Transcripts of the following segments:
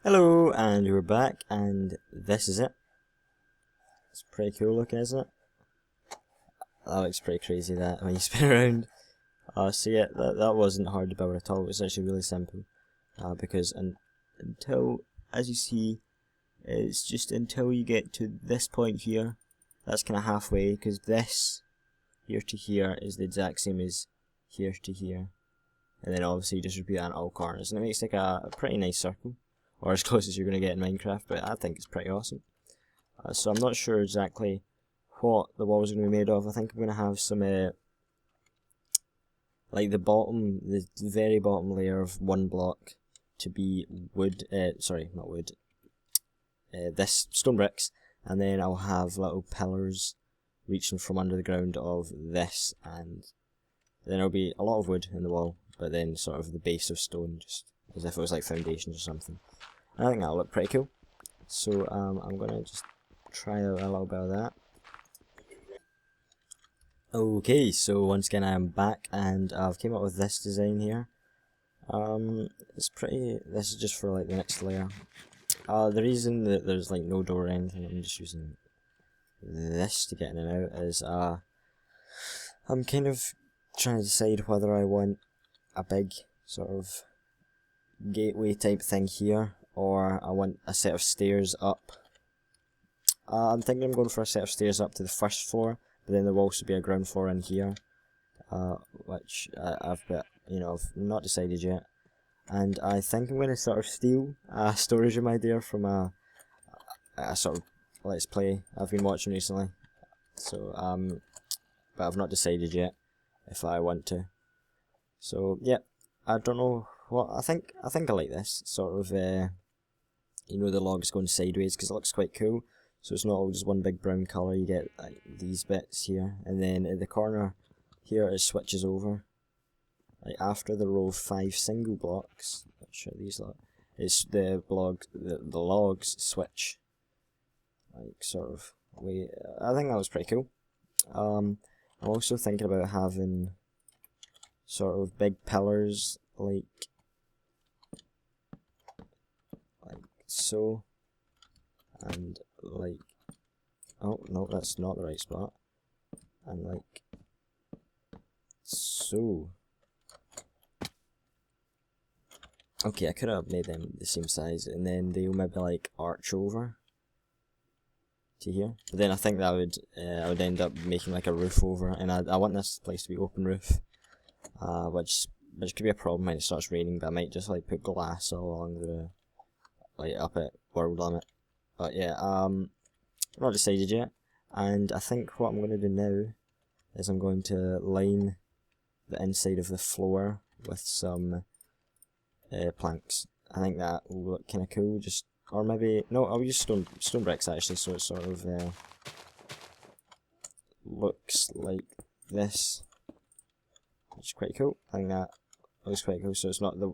Hello, and we're back, and this is it. It's pretty cool looking, isn't it? That looks pretty crazy, that, when you spin around. So yeah, that wasn't hard to build at all. It was actually really simple. Because until, as you see, it's just until you get to this point here, that's kind of halfway, because this, here to here, is the exact same as here to here. And then obviously you just repeat that in all corners, and it makes like a pretty nice circle. Or as close as you're going to get in Minecraft, but I think it's pretty awesome. So I'm not sure exactly what the walls are going to be made of. I think I'm going to have some, like the very bottom layer of one block to be wood, sorry, not wood, this stone bricks, and then I'll have little pillars reaching from under the ground of this, and then there'll be a lot of wood in the wall, but then sort of the base of stone, just as if it was like foundations or something. I think that'll look pretty cool. So I'm gonna just try out a little bit of that. Okay, so once again I'm back and I've came up with this design here. This is just for like the next layer. The reason that there's like no door or anything, I'm just using this to get in and out, is I'm kind of trying to decide whether I want a big sort of gateway type thing here, or I want a set of stairs up. I'm thinking I'm going for a set of stairs up to the first floor, but then there will also be a ground floor in here, which I've not decided yet. And I think I'm going to sort of steal a storage room idea from a sort of let's play I've been watching recently. So but I've not decided yet if I want to. So yeah, I don't know what I think. I like this sort of the logs going sideways, because it looks quite cool. So it's not all just one big brown colour. You get like these bits here, and then in the corner here it switches over. Like after the row of 5 single blocks, which are these lot, it's the logs switch. Like sort of way. I think that was pretty cool. I'm also thinking about having sort of big pillars like so, and like, oh no, that's not the right spot, and like so. Okay, I could have made them the same size, and then they'll maybe like arch over to here. But then I think that I would end up making like a roof over, and I want this place to be open roof, which could be a problem when it starts raining. But I might just like put glass all along the up at world limit. But yeah, not decided yet. And I think what I'm going to do now is I'm going to line the inside of the floor with some planks. I think that will look kind of cool. Or maybe no, I'll use stone bricks actually, so it sort of looks like this, which is quite cool. I think that looks quite cool. So it's not the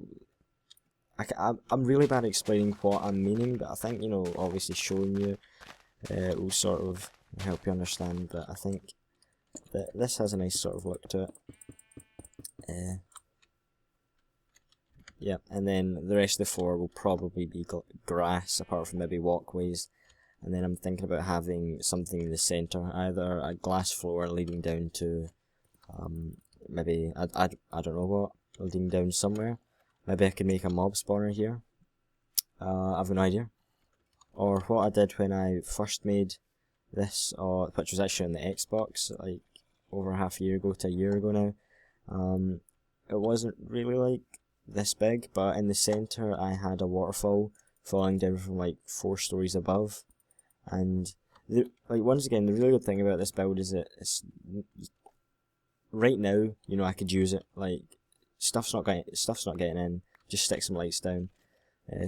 I'm really bad at explaining what I'm meaning, but I think, obviously showing you will sort of help you understand. But I think that this has a nice sort of look to it. Yeah, and then the rest of the floor will probably be grass, apart from maybe walkways. And then I'm thinking about having something in the centre, either a glass floor leading down to, maybe, I don't know what, leading down somewhere. Maybe I could make a mob spawner here. I have no idea. Or what I did when I first made this, which was actually on the Xbox, like over half a year ago to a year ago now. It wasn't really like this big, but in the centre I had a waterfall falling down from like 4 stories above. And once again, the really good thing about this build is that it's right now, I could use it. Like stuff's not getting in. Just stick some lights down.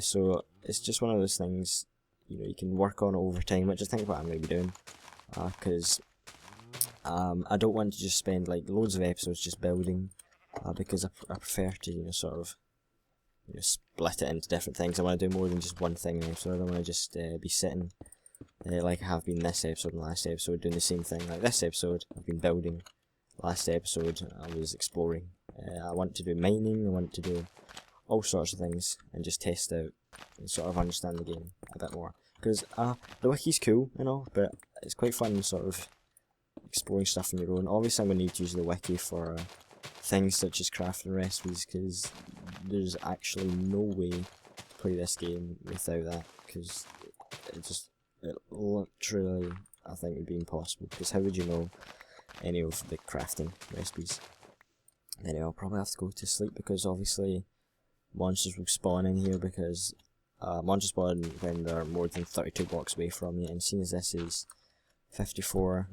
So it's just one of those things, you can work on it over time, which I think what I'm going to be doing, because I don't want to just spend like loads of episodes just building, because I prefer to sort of split it into different things. I want to do more than just one thing in an episode. I don't want to just be sitting like I have been this episode and last episode doing the same thing. Like this episode I've been building, last episode I was exploring. I want to do mining, I want to do all sorts of things and just test out and sort of understand the game a bit more. Because the wiki's cool and all, but it's quite fun sort of exploring stuff on your own. Obviously I'm going to need to use the wiki for things such as crafting recipes, because there's actually no way to play this game without that, because it literally, I think, would be impossible, because how would you know any of the crafting recipes? Anyway, I'll probably have to go to sleep, because obviously monsters will spawn in here, because monsters spawn when they're more than 32 blocks away from you, and seeing as this is 55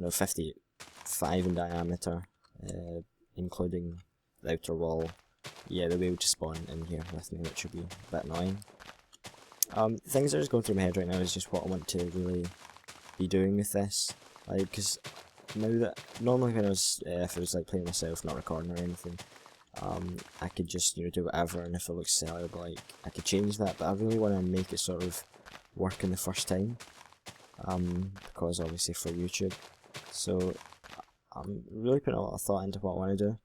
in diameter, including the outer wall, yeah, they'll be able to spawn in here with me, which would be a bit annoying. Things that are just going through my head right now is just what I want to really be doing with this, like, because now that, normally when I was, if I was like playing myself, not recording or anything, I could just, do whatever, and if it looks silly, like, I could change that, but I really want to make it sort of work in the first time, because obviously for YouTube, so I'm really putting a lot of thought into what I want to do.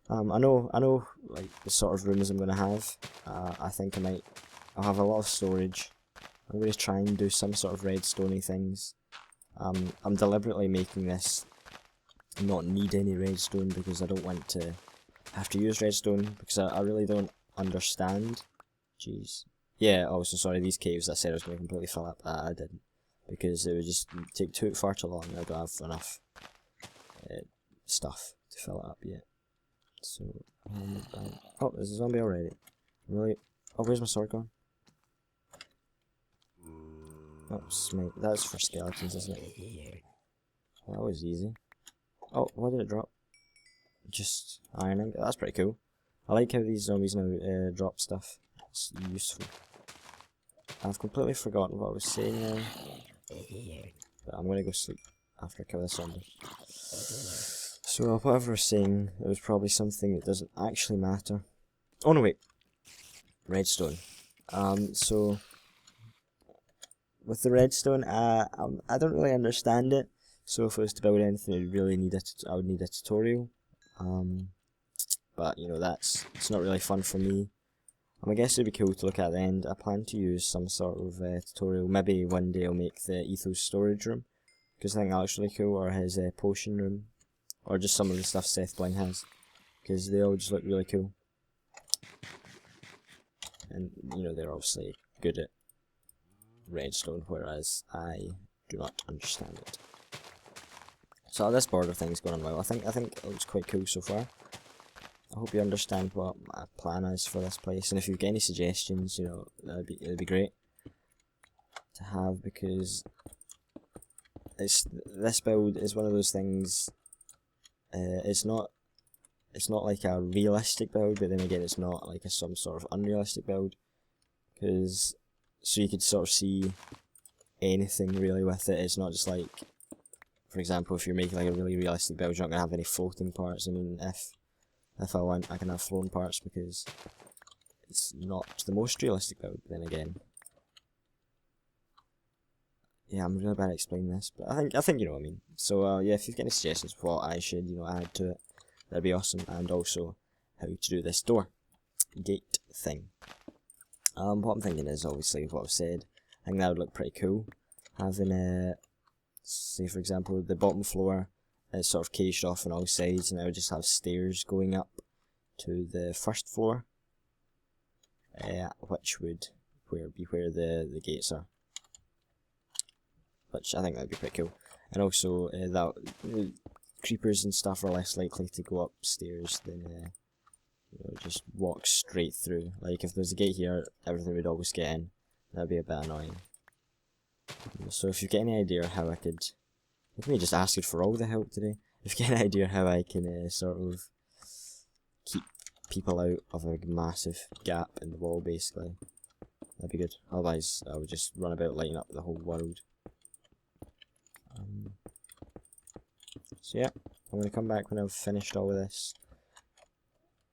I know, like, the sort of rooms I'm going to have. I think I'll have a lot of storage. I'm going to try and do some sort of redstone-y things. I'm deliberately making this not need any redstone, because I don't want to have to use redstone, because I really don't understand. Jeez. Yeah, also sorry, these caves I said I was going to completely fill up, I didn't. Because it would just take far too long, I don't have enough stuff to fill it up yet. So, oh, there's a zombie already. Really? Oh, where's my sword gone? Oh, smite. That's for skeletons, isn't it? Well, that was easy. Oh, what did it drop? Just ironing. That's pretty cool. I like how these zombies now drop stuff. It's useful. I've completely forgotten what I was saying now. But I'm gonna go sleep after I kill this zombie. So whatever I was saying, it was probably something that doesn't actually matter. Oh no, wait. Redstone. So with the redstone, I don't really understand it. So if I was to build anything, I would need a tutorial. But it's not really fun for me. I guess it'd be cool to look at the end. I plan to use some sort of tutorial. Maybe one day I'll make the Ethos storage room, because I think that looks really cool, or his potion room, or just some of the stuff Seth Bling has, because they all just look really cool. And they're obviously good at redstone, whereas I do not understand it. So this border thing's going on well. I think it looks quite cool so far. I hope you understand what my plan is for this place, and if you've got any suggestions, it'd be great to have, because this build is one of those things. It's not like a realistic build, but then again, it's not like some sort of unrealistic build, so you could sort of see anything really with it. It's not just like, for example, if you're making like a really realistic build, you're not gonna have any floating parts. I mean, if I want, I can have floating parts, because it's not the most realistic build. But then again, yeah, I'm really bad at explaining this, but I think you know what I mean. So yeah, if you've got any suggestions for what I should add to it, that'd be awesome. And also how to do this gate thing. What I'm thinking is, obviously, what I've said, I think that would look pretty cool. Having say for example, the bottom floor is sort of caged off on all sides, and I would just have stairs going up to the first floor, which would be where the gates are. Which I think that'd be pretty cool. And also creepers and stuff are less likely to go upstairs than just walk straight through. Like if there's a gate here, everything would always get in. That'd be a bit annoying. So if you've got any idea how I could, let me just ask you for all the help today. If you've got any idea how I can sort of keep people out of a massive gap in the wall, basically, that'd be good. Otherwise, I would just run about lighting up the whole world. So yeah, I'm going to come back when I've finished all of this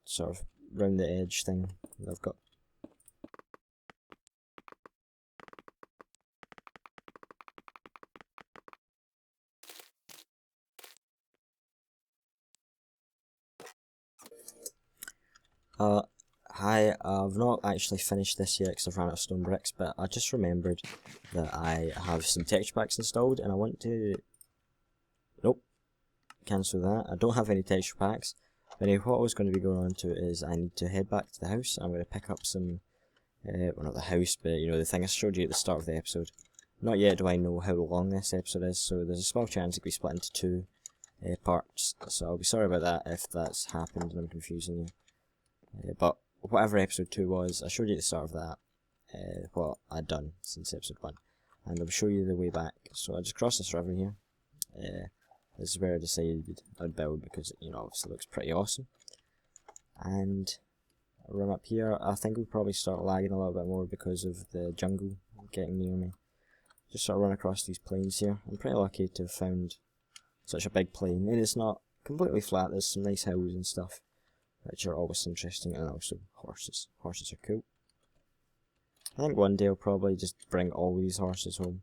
sort of round the edge thing that I've got. Hi, I've I've not actually finished this yet because I've ran out of stone bricks, but I just remembered that I have some texture packs installed and I want to... Nope. Cancel that. I don't have any texture packs. Anyway, what I was going to be going on to is I need to head back to the house. I'm going to pick up some... well, not the house, but you know, the thing I showed you at the start of the episode. Not yet do I know how long this episode is, so there's a small chance it could be split into two parts. So I'll be sorry about that if that's happened and I'm confusing you. But whatever episode 2 was, I showed you at the start of that what I'd done since episode 1. And I'll show you the way back. So I just crossed this river here. This is where I decided I'd build because, you know, obviously it looks pretty awesome. And I run up here. I think we'll probably start lagging a little bit more because of the jungle getting near me. Just sort of run across these plains here. I'm pretty lucky to have found such a big plain. And it's not completely flat, there's some nice hills and stuff, which are always interesting, and also horses. Horses are cool. I think one day I'll probably just bring all these horses home.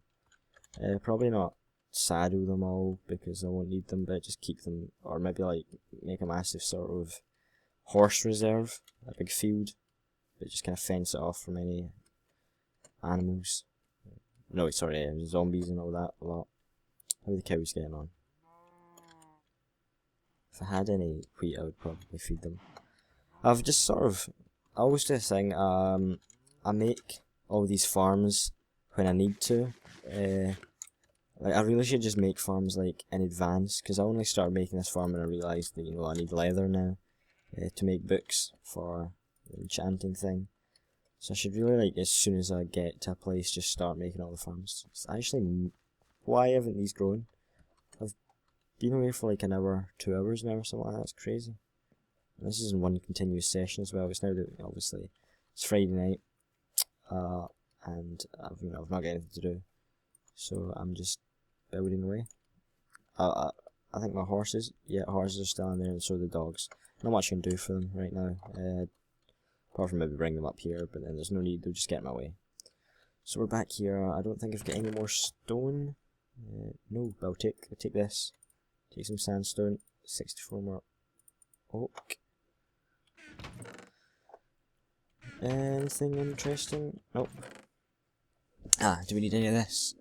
Probably not saddle them all because I won't need them, but just keep them, or maybe like make a massive sort of horse reserve, a big field, but just kind of fence it off from any animals. No, sorry, zombies and all that a lot. How are the cows getting on? If I had any wheat, I would probably feed them. I've just sort of, I always do a thing, I make all these farms when I need to. Like, I really should just make farms like in advance, because I only started making this farm when I realised that, you know, I need leather now to make books for the enchanting thing. So I should really, like, as soon as I get to a place, just start making all the farms. It's actually, why haven't these grown? I've been away for like an hour, 2 hours now or something like that. It's crazy. And this is in one continuous session as well. It's now that, obviously, it's Friday night, and I've not got anything to do, so I'm just building away. I think my horses, horses are still in there, and so are the dogs. Not much I can do for them right now. Apart from maybe bring them up here, but then there's no need, they'll just get in my way. So we're back here. I don't think I've got any more stone. No, but I'll take this. Take some sandstone. 64 more oak. Anything interesting? Nope. Do we need any of this?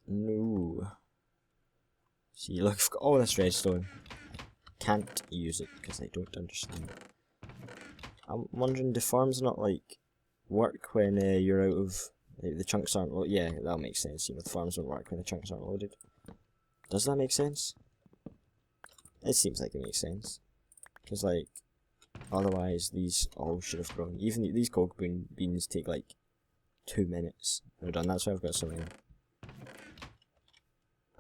No. See, look, I've got all this redstone. Can't use it because I don't understand. I'm wondering, do farms not like work when you're out of the chunks aren't loaded? Yeah, that makes sense. You know, the farms don't work when the chunks aren't loaded. Does that make sense? It seems like it makes sense, because like otherwise these all should have grown. Even these cocoa beans take like 2 minutes. They're done. That's why I've got so many.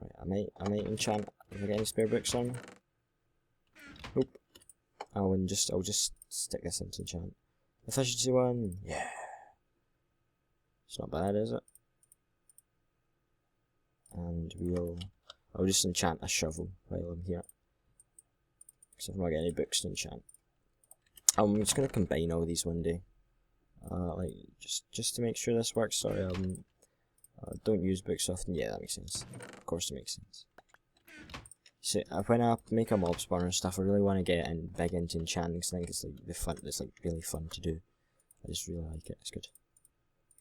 Right, I might enchant. Have I got any spare bricks on? Nope. I'll just stick this into enchant. Efficiency 1, yeah. It's not bad, is it? And I'll just enchant a shovel while I'm here, because I've not got any books to enchant. I'm just gonna combine all these one day, like just to make sure this works. Sorry, don't use books often. Yeah, that makes sense. Of course, it makes sense. So when I make a mob spawner and stuff, I really want to get big into enchanting, because I think it's like it's like really fun to do. I just really like it. It's good.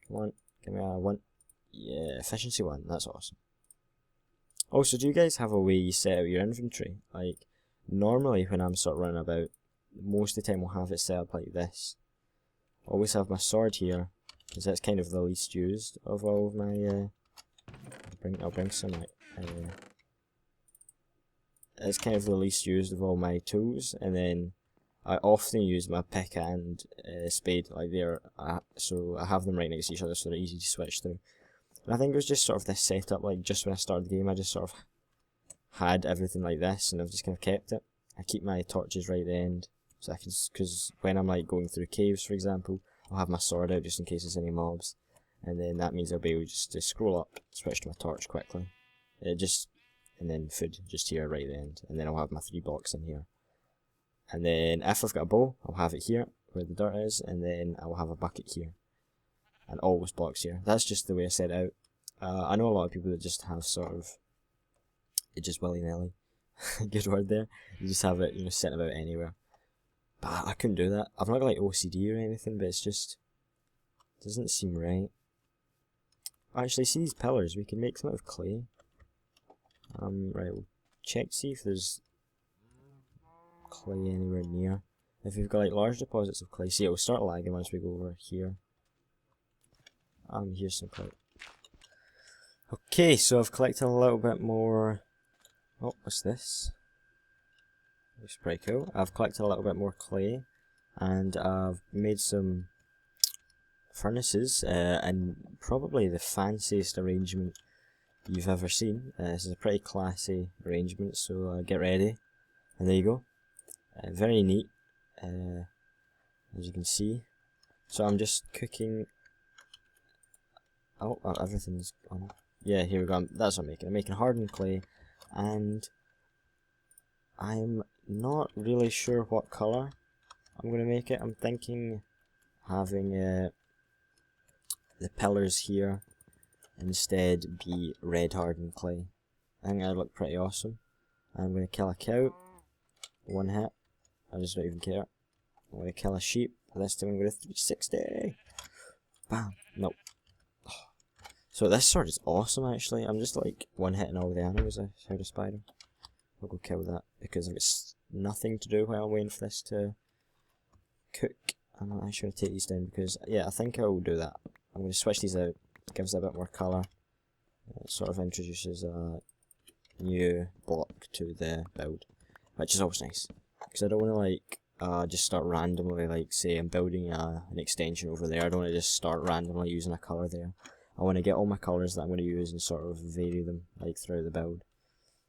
Come on, give me a 1. Yeah, efficiency 1. That's awesome. Also, do you guys have a way you set out your inventory? Like, normally when I'm sort of running about, most of the time I'll have it set up like this. I always have my sword here, because that's kind of the least used of all of my, I'll bring some out. It's kind of the least used of all my tools, and then I often use my pick and spade like there, so I have them right next to each other so they're easy to switch through. And I think it was just sort of this setup, like just when I started the game I just sort of had everything like this, and I've just kind of kept it. I keep my torches right at the end, so I can, because when I'm like going through caves for example, I'll have my sword out just in case there's any mobs, and then that means I'll be able just to scroll up, switch to my torch quickly, and then food just here right at the end, and then I'll have my 3 blocks in here. And then if I've got a bow, I'll have it here where the dirt is, and then I'll have a bucket here, and always blocks here. That's just the way I set it out. I know a lot of people that just have sort of it just willy-nilly. Good word there. You just have it, you know, set about anywhere. But I couldn't do that. I've not got like OCD or anything, but it's just doesn't seem right. Actually, see these pillars, we can make them out of clay. Right, we'll check to see if there's clay anywhere near. If we've got like large deposits of clay, see it will start lagging once we go over here. Here's some clay. Okay, so I've collected a little bit more. Oh, what's this? Looks pretty cool. I've collected a little bit more clay, and I've made some furnaces, and probably the fanciest arrangement you've ever seen. This is a pretty classy arrangement, so get ready. And there you go. Very neat, as you can see. So I'm just cooking. Oh, everything's on. Yeah, here we go. That's what I'm making. I'm making hardened clay, and I'm not really sure what colour I'm going to make it. I'm thinking having the pillars here instead be red hardened clay. I think that'd look pretty awesome. I'm going to kill a cow. One hit. I just don't even care. I'm going to kill a sheep. This time I'm going to 360. Bam. Nope. So this sword is awesome actually. I'm just like one hitting all the animals. I heard a spider. I'll go kill that because I've got nothing to do while I'm waiting for this to cook. I'm not actually going to take these down because, yeah, I think I'll do that. I'm going to switch these out. It gives it a bit more colour. It sort of introduces a new block to the build, which is always nice. Because I don't want to like just start randomly, like say I'm building an extension over there. I don't want to just start randomly using a colour there. I want to get all my colours that I'm going to use and sort of vary them like throughout the build.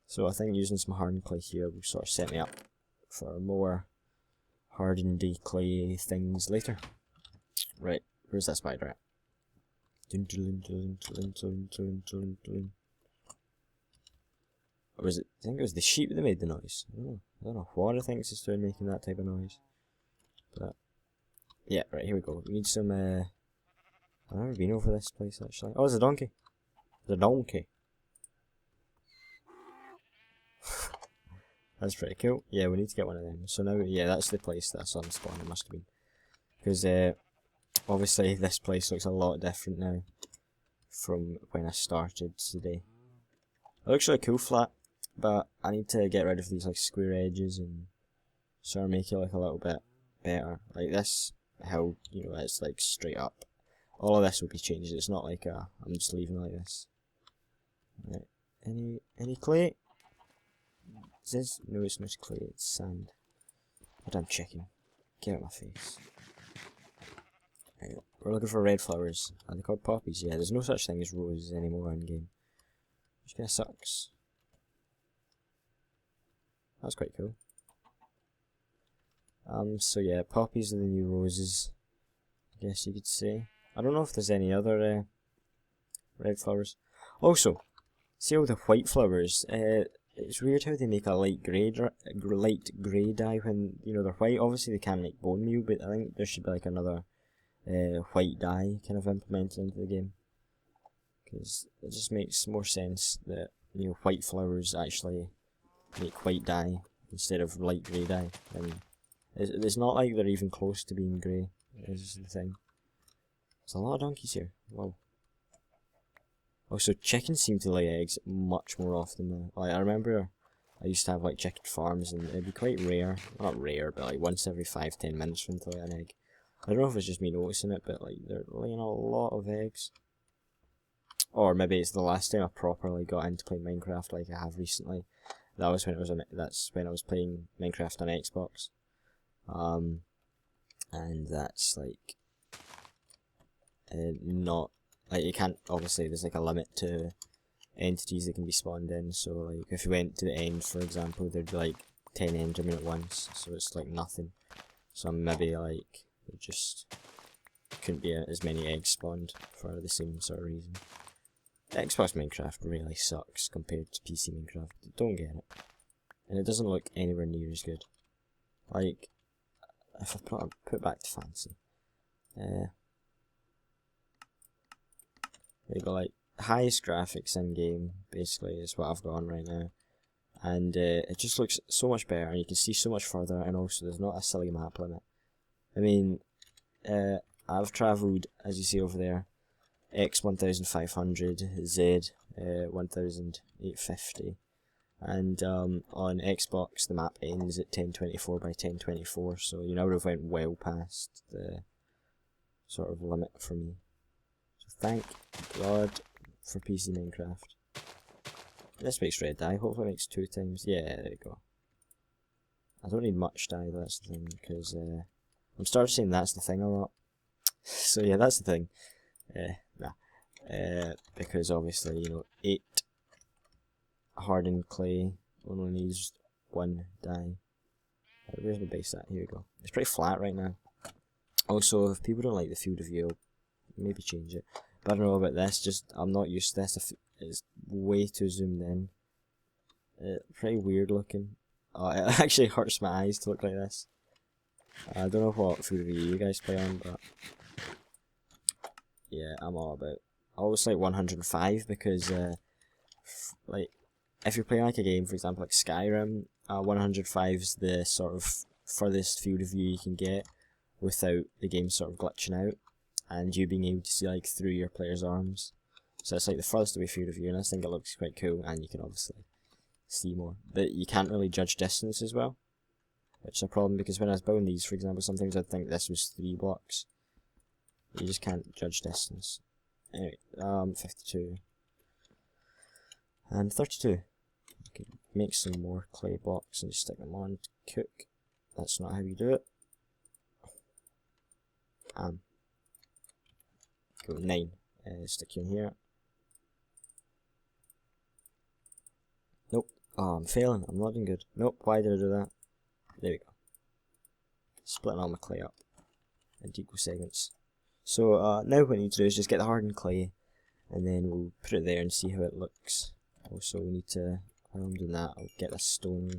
So I think using some hardened clay here will sort of set me up for more hardened clay things later. Right, where's that spider at? Or was it? I think it was the sheep that made the noise. I don't know what I think it's doing making that type of noise. But yeah, right, here we go. We need some I've never been over this place actually. Oh, it's a donkey. It's a donkey. That's pretty cool. Yeah, we need to get one of them. So now, yeah, that's the place that I saw them spawn. It must have been. Because obviously this place looks a lot different now from when I started today. It looks really cool flat, but I need to get rid of these like square edges and sort of make it look a little bit better. Like this hill, you know, it's like straight up. All of this will be changed. It's not like I'm just leaving it like this. Right. Any clay? Is this? No, it's not clay. It's sand. But I'm checking. Get out of my face. Right. We're looking for red flowers. Are they called poppies? Yeah. There's no such thing as roses anymore in game. Which kind of sucks. That's quite cool. So yeah, poppies are the new roses, I guess you could say. I don't know if there's any other red flowers. Also, see all the white flowers? It's weird how they make a light grey dye when, you know, they're white. Obviously they can make bone meal, but I think there should be like another white dye kind of implemented into the game. Because it just makes more sense that, you know, white flowers actually make white dye instead of light grey dye. And it's not like they're even close to being grey, is the thing. There's a lot of donkeys here. Wow. Also, chickens seem to lay eggs much more often now. Like, I remember I used to have like chicken farms and it'd be quite rare. Not rare, but like once every 5-10 minutes for them to lay an egg. I don't know if it's just me noticing it, but like they're laying a lot of eggs. Or maybe it's the last time I properly got into playing Minecraft like I have recently. That was when it was that's when I was playing Minecraft on Xbox. And that's like not like you can't, obviously there's like a limit to entities that can be spawned in, so like if you went to the end for example there'd be like 10 endermen at once, so it's like nothing. So maybe like there just couldn't be as many eggs spawned for the same sort of reason. Xbox Minecraft really sucks compared to PC Minecraft, don't get it. And it doesn't look anywhere near as good. Like, if I put it back to fancy. There you go, like, highest graphics in game, basically, is what I've got on right now. and it just looks so much better, and you can see so much further, and also there's not a silly map limit. I mean, I've travelled, as you see over there, X 1500, Z 1850, and on Xbox the map ends at 1024 by 1024, so you now have went well past the sort of limit for me. So thank God for PC Minecraft. This makes red dye, hopefully it makes 2 times. Yeah, there you go. I don't need much dye, that's the thing, because I'm starting saying that's the thing a lot. So yeah, that's the thing. Because obviously, you know, 8 hardened clay only needs 1 dye. Where's my base at? Here we go. It's pretty flat right now. Also, if people don't like the field of view, I'll maybe change it. But I don't know about this, just I'm not used to this. It's way too zoomed in. Pretty weird looking. Oh, it actually hurts my eyes to look like this. I don't know what field of view you guys play on, but yeah, I'm all about. I always like 105 because, like, if you're playing like a game, for example, like Skyrim, 105 is the sort of furthest field of view you can get without the game sort of glitching out and you being able to see like through your player's arms. So it's like the furthest away field of view, and I think it looks quite cool, and you can obviously see more. But you can't really judge distance as well, which is a problem, because when I was building these, for example, sometimes I'd think this was 3 blocks. You just can't judge distance. Anyway, 52 and 32. Okay, make some more clay blocks and just stick them on to cook. That's not how you do it. Go 9. Stick you in here. Nope. Oh, I'm failing. I'm not doing good. Nope. Why did I do that? There we go. Splitting all my clay up into equal segments. So now what we need to do is just get the hardened clay, and then we'll put it there and see how it looks. Also, we need to, while I'm doing that, I'll get this stone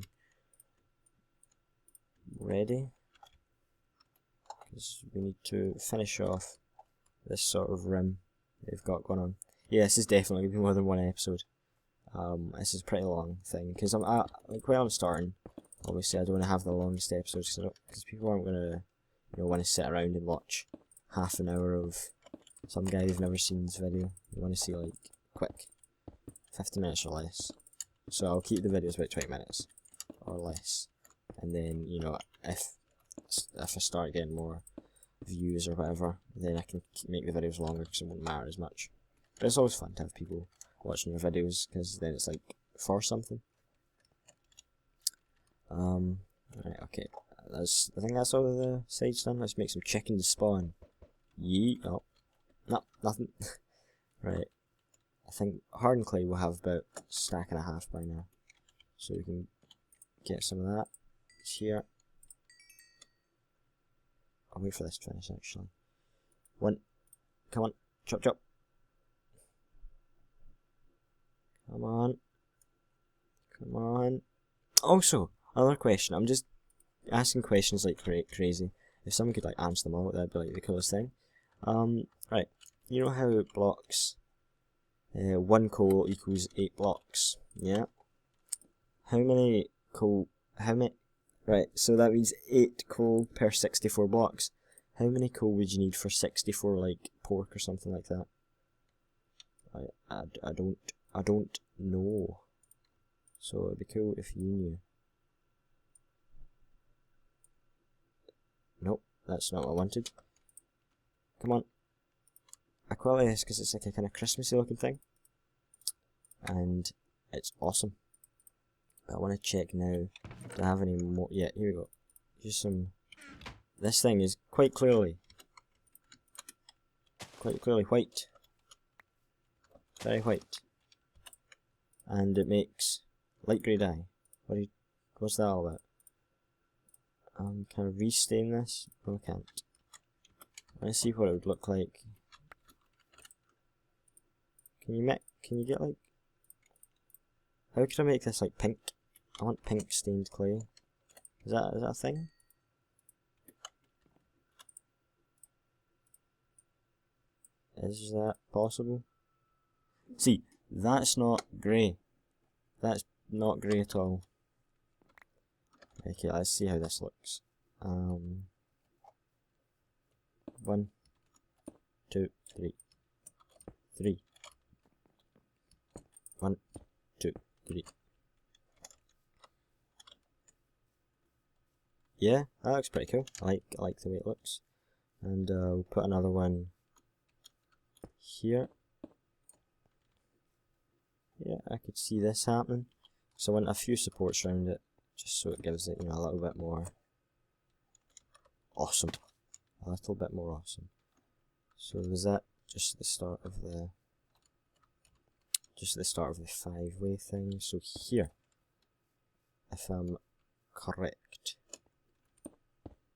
ready, because we need to finish off this sort of rim they've got going on. Yeah, this is definitely going to be more than 1 episode. This is a pretty long thing, because I'm like when I'm starting, obviously I don't want to have the longest episodes, because people aren't going to, you know, want to sit around and watch half an hour of some guy who've never seen this video. You want to see like quick, 50 minutes or less. So I'll keep the videos about 20 minutes or less, and then, you know, if I start getting more views or whatever, then I can make the videos longer, because it won't matter as much. But it's always fun to have people watching your videos, because then it's like for something. Right, okay. I think that's all of the sides done. Let's make some chicken to spawn. Yeet. Oh. No, nothing. Right. I think hardened clay will have about a stack and a half by now. So we can get some of that. It's here. I'll wait for this to finish actually. 1. Come on. Chop chop. Come on. Come on. Also, another question. I'm just asking questions like crazy. If someone could like answer them all, that'd be like the coolest thing. Right. You know how blocks, 1 coal equals 8 blocks, yeah? How many coal, right, so that means 8 coal per 64 blocks. How many coal would you need for 64, like, pork or something like that? I don't know. So it'd be cool if you knew. Nope, that's not what I wanted. Come on. I quite like this because it's like a kind of Christmassy looking thing. And it's awesome. But I want to check now. Do I have any more? Yeah, here we go. Just some. This thing is quite clearly white. Very white. And it makes light grey dye. What's that all about? Can I restain this? No, I can't. Let's see what it would look like. Can you get like, how could I make this like pink? I want pink stained clay. Is that a thing? Is that possible? See, that's not grey. That's not grey at all. Okay, let's see how this looks. 1, 2, 3. 3. 1, 2, 3. Yeah, that looks pretty cool. I like the way it looks. And we'll put another one here. Yeah, I could see this happening. So I want a few supports around it, just so it gives it, you know, a little bit more awesome. A little bit more awesome. So was that just the start of the 5-way thing? So here, if I'm correct,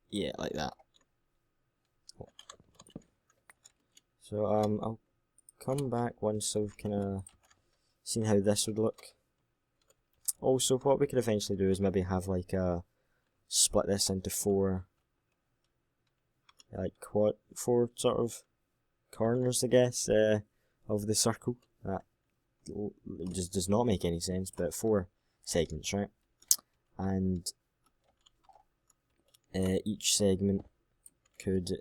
yeah, like that. So I'll come back once I've kind of seen how this would look. Also, what we could eventually do is maybe have like split this into 4, like four sort of corners, I guess, of the circle. That just does not make any sense, but 4 segments, right? And each segment could,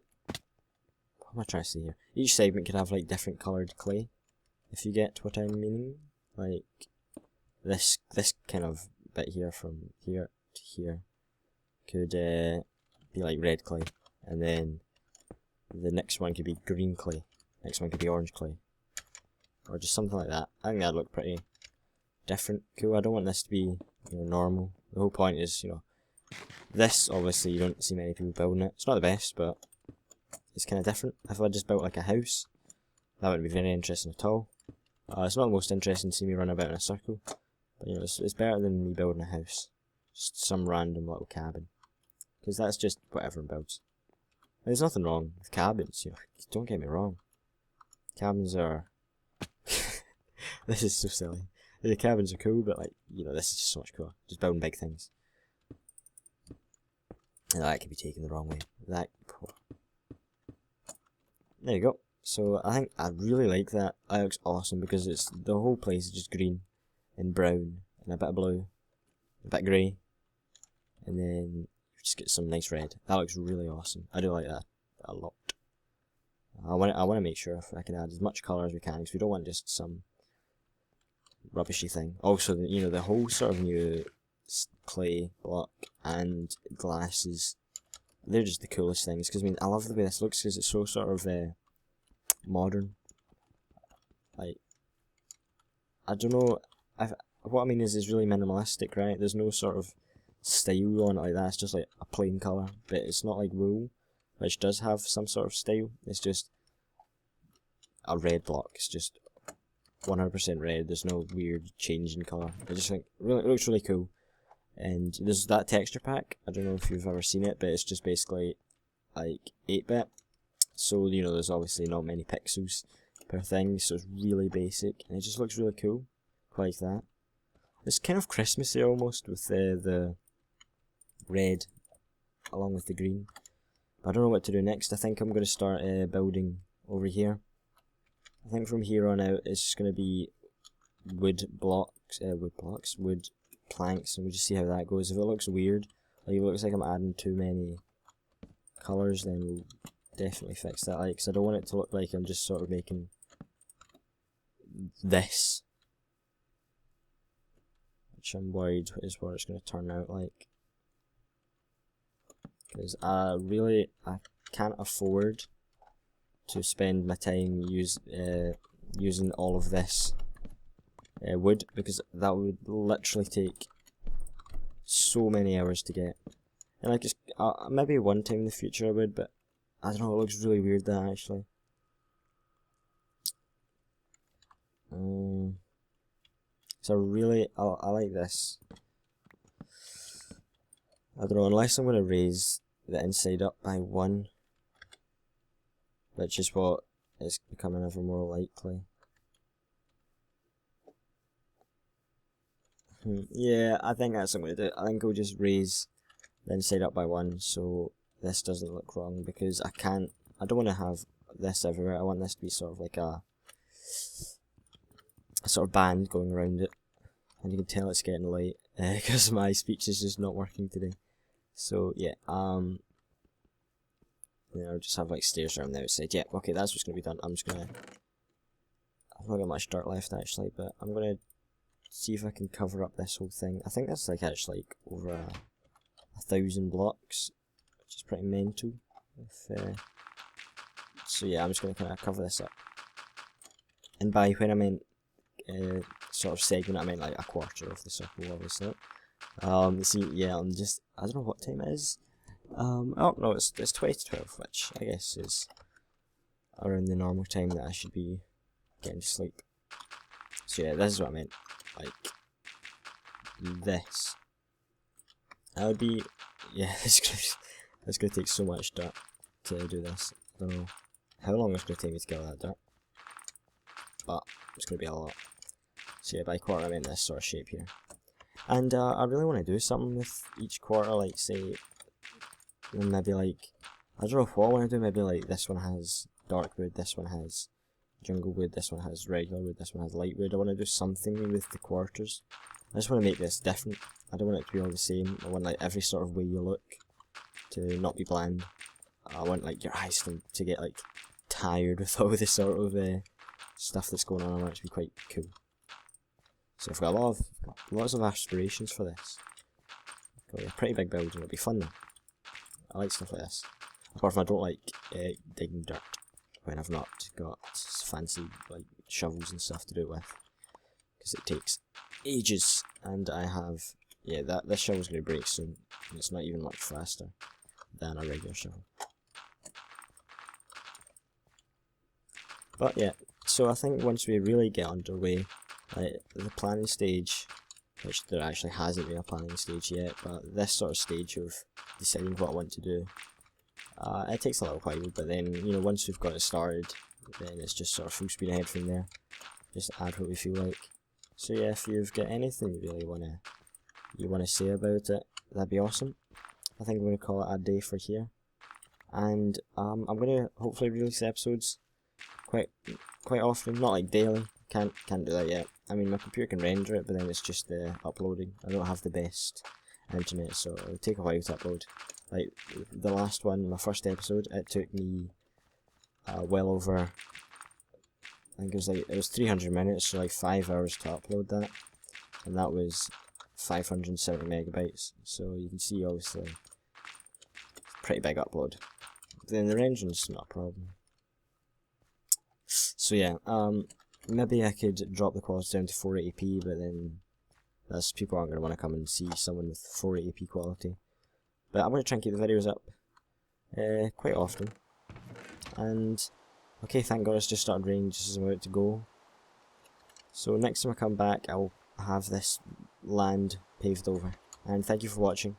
what am I trying to say here? Each segment could have like different coloured clay, if you get what I'm meaning. Like this kind of bit here from here to here could be like red clay, and then the next one could be green clay, next one could be orange clay, or just something like that. I think that'd look pretty different, cool. I don't want this to be, you know, normal. The whole point is, you know, this obviously you don't see many people building it. It's not the best, but it's kind of different. If I just built like a house, that wouldn't be very interesting at all. It's not the most interesting to see me run about in a circle, but you know, it's better than me building a house, just some random little cabin, because that's just what everyone builds. And there's nothing wrong with cabins, you know, don't get me wrong. Cabins are this is so silly. The cabins are cool, but like, you know, this is just so much cooler. Just building big things. And that could be taken the wrong way. There you go. So I think I really like that. That looks awesome because it's the whole place is just green and brown and a bit of blue, a bit of grey, and then you just get some nice red. That looks really awesome. I do like that a lot. I want to make sure if I can add as much colour as we can, because we don't want just some rubbishy thing. Also, you know, the whole sort of new clay block and glasses, they're just the coolest things. Because I mean, I love the way this looks because it's so sort of modern. Like, I don't know. What I mean is really minimalistic, right? There's no sort of style on it like that. It's just like a plain colour, but it's not like wool, which does have some sort of style. It's just a red block. It's just 100% red. There's no weird change in colour. I just think it looks really cool. And there's that texture pack. I don't know if you've ever seen it, but it's just basically like 8-bit. So, you know, there's obviously not many pixels per thing, so it's really basic, and it just looks really cool. Quite like that. It's kind of Christmassy almost, with the red along with the green. But I don't know what to do next. I think I'm going to start building over here. I think from here on out it's just going to be wood planks, and we'll just see how that goes. If it looks weird, like it looks like I'm adding too many colours, then we'll definitely fix that, like, because I don't want it to look like I'm just sort of making this, which I'm worried is what it's going to turn out like, because I can't afford to spend my time using all of this wood, because that would literally take so many hours to get. And like, maybe one time in the future I would, but I don't know, it looks really weird that actually. So really, I like this. I don't know, unless I'm going to raise the inside up by 1, which is what is becoming ever more likely. Yeah, I think that's what I'm going to do. I think I'll just raise the inside up by 1, so this doesn't look wrong, because I don't want to have this everywhere. I want this to be sort of like a sort of band going around it. and you can tell it's getting late because my speech is just not working today. So yeah, I'll just have like stairs around the outside. Yeah, okay, that's what's gonna be done. I've not got much dirt left actually, but I'm gonna see if I can cover up this whole thing. I think that's like actually like over 1,000 blocks, which is pretty mental. So yeah, I'm just gonna kind of cover this up. And by when I meant sort of segment, I meant like a quarter of the circle, obviously. See, yeah, I don't know what time it is. Oh no, it's 20 to 12, which I guess is around the normal time that I should be getting to sleep. So yeah, this is what I meant. Like this. That would be, yeah, it's gonna take so much dirt to do this. I don't know how long it's gonna take me to get all that dirt, but it's gonna be a lot. So yeah, by quarter I meant this sort of shape here. And I really want to do something with each quarter, like say, maybe like, I don't know what I want to do, maybe like this one has dark wood, this one has jungle wood, this one has regular wood, this one has light wood. I want to do something with the quarters. I just want to make this different. I don't want it to be all the same. I want like every sort of way you look to not be bland. I want like your eyes to get like tired with all the sort of stuff that's going on. I want it to be quite cool. So I've got lots of aspirations for this. Got a pretty big build, it'll be fun though. I like stuff like this. Apart from I don't like digging dirt when I've not got fancy like shovels and stuff to do it with, because it takes ages. And I have, yeah, this shovel's going to break soon, and it's not even much faster than a regular shovel. But yeah, so I think once we really get underway, like the planning stage, which there actually hasn't been a planning stage yet, but this sort of stage of deciding what I want to do, it takes a little while, but then, you know, once we've got it started, then it's just sort of full speed ahead from there. Just add what we feel like. So yeah, if you've got anything you really wanna say about it, that'd be awesome. I think I'm gonna call it a day for here, and I'm gonna hopefully release episodes quite often, not like daily. Can't do that yet. I mean, my computer can render it, but then it's just the uploading. I don't have the best internet, so it'll take a while to upload. Like the last one, my first episode, it took me well over, I think it was 300 minutes, so like 5 hours to upload that, and that was 570 megabytes. So you can see, obviously, pretty big upload. Then the rendering's not a problem. So yeah, maybe I could drop the quality down to 480p, but then people aren't going to want to come and see someone with 480p quality. But I'm going to try and keep the videos up quite often. And okay, thank God it's just started raining just as I'm about to go. So next time I come back, I'll have this land paved over. And thank you for watching.